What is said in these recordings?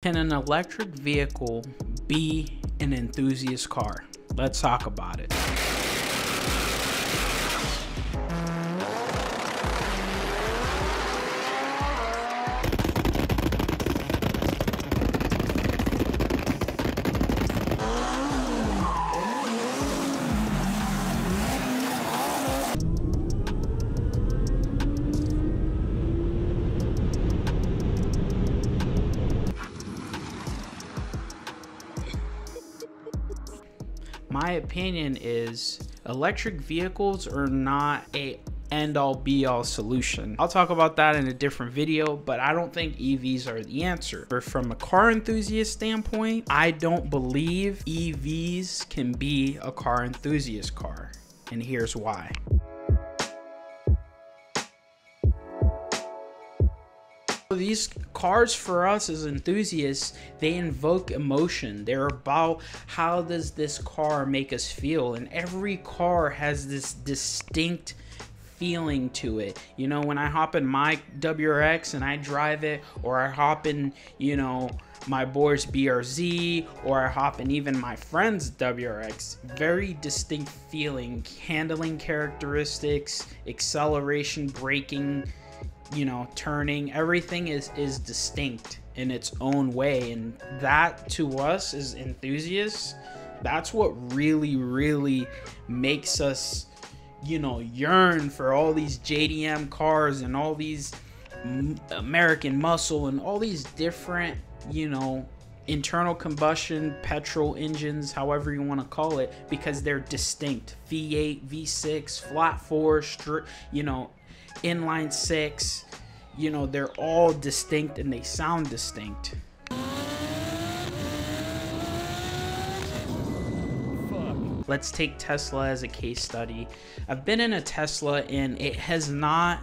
Can an electric vehicle be an enthusiast car? Let's talk about it. My opinion is electric vehicles are not a end-all be-all solution. I'll talk about that in a different video, but I don't think EVs are the answer. But from a car enthusiast standpoint, I don't believe EVs can be a car enthusiast car, and here's why. These cars for us as enthusiasts, they invoke emotion. They're about how does this car make us feel, and every car has this distinct feeling to it. You know, when I hop in my WRX and I drive it, or I hop in, you know, my boy's BRZ, or I hop in even my friend's WRX, very distinct feeling, handling characteristics, acceleration, braking, you know, turning, everything is distinct in its own way. And that to us as enthusiasts, that's what really makes us, you know, yearn for all these JDM cars and all these American muscle and all these different, you know, internal combustion petrol engines, however you want to call it, because they're distinct. V8, V6, flat four, you know, inline six, you know, they're all distinct and they sound distinct. Let's take Tesla as a case study. I've been in a Tesla and it has not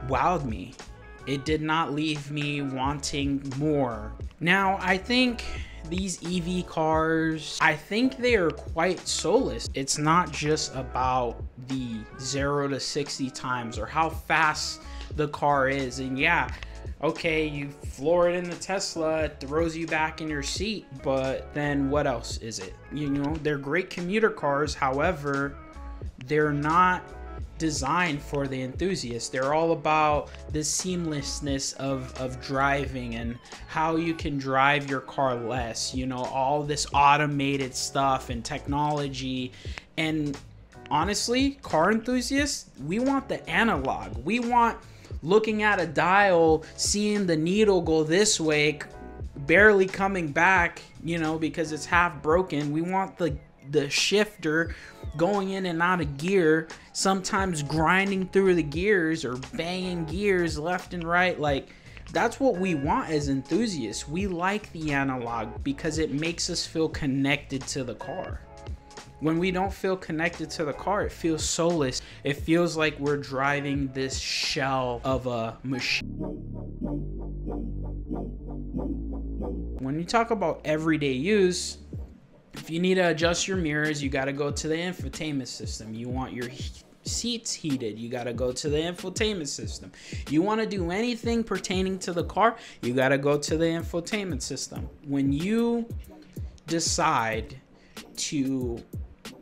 wowed me. It did not leave me wanting more. Now, I think these EV cars, I think they are quite soulless. It's not just about the 0 to 60 times or how fast the car is. And yeah, okay, you floor it in the Tesla, it throws you back in your seat, but then what else is it? You know, they're great commuter cars. However, they're not designed for the enthusiast. They're all about the seamlessness of driving and how you can drive your car less, you know, all this automated stuff and technology. And honestly, car enthusiasts, we want the analog. We want looking at a dial, seeing the needle go this way, barely coming back, you know, because it's half broken. We want the shifter going in and out of gear, sometimes grinding through the gears or banging gears left and right. Like, that's what we want as enthusiasts. We like the analog because it makes us feel connected to the car. When we don't feel connected to the car, it feels soulless. It feels like we're driving this shell of a machine. When you talk about everyday use, if you need to adjust your mirrors, you got to go to the infotainment system. You want your seats heated, you got to go to the infotainment system. You want to do anything pertaining to the car, you got to go to the infotainment system. When you decide to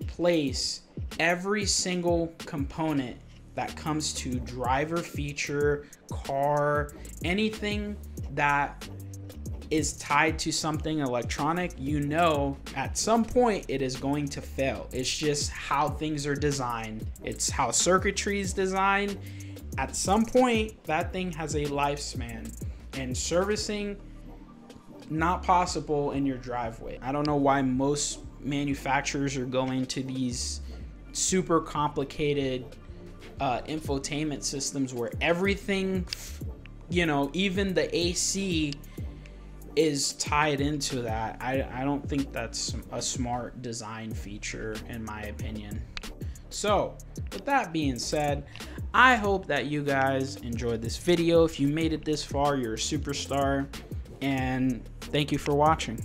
place every single component that comes to driver feature, car, anything that is tied to something electronic, you know at some point it is going to fail. It's just how things are designed. It's how circuitry is designed. At some point, that thing has a lifespan, and servicing not possible in your driveway. I don't know why most manufacturers are going to these super complicated infotainment systems where everything, you know, even the AC is tied into that. I don't think that's a smart design feature in my opinion. So with that being said, I hope that you guys enjoyed this video. If you made it this far, you're a superstar, and thank you for watching.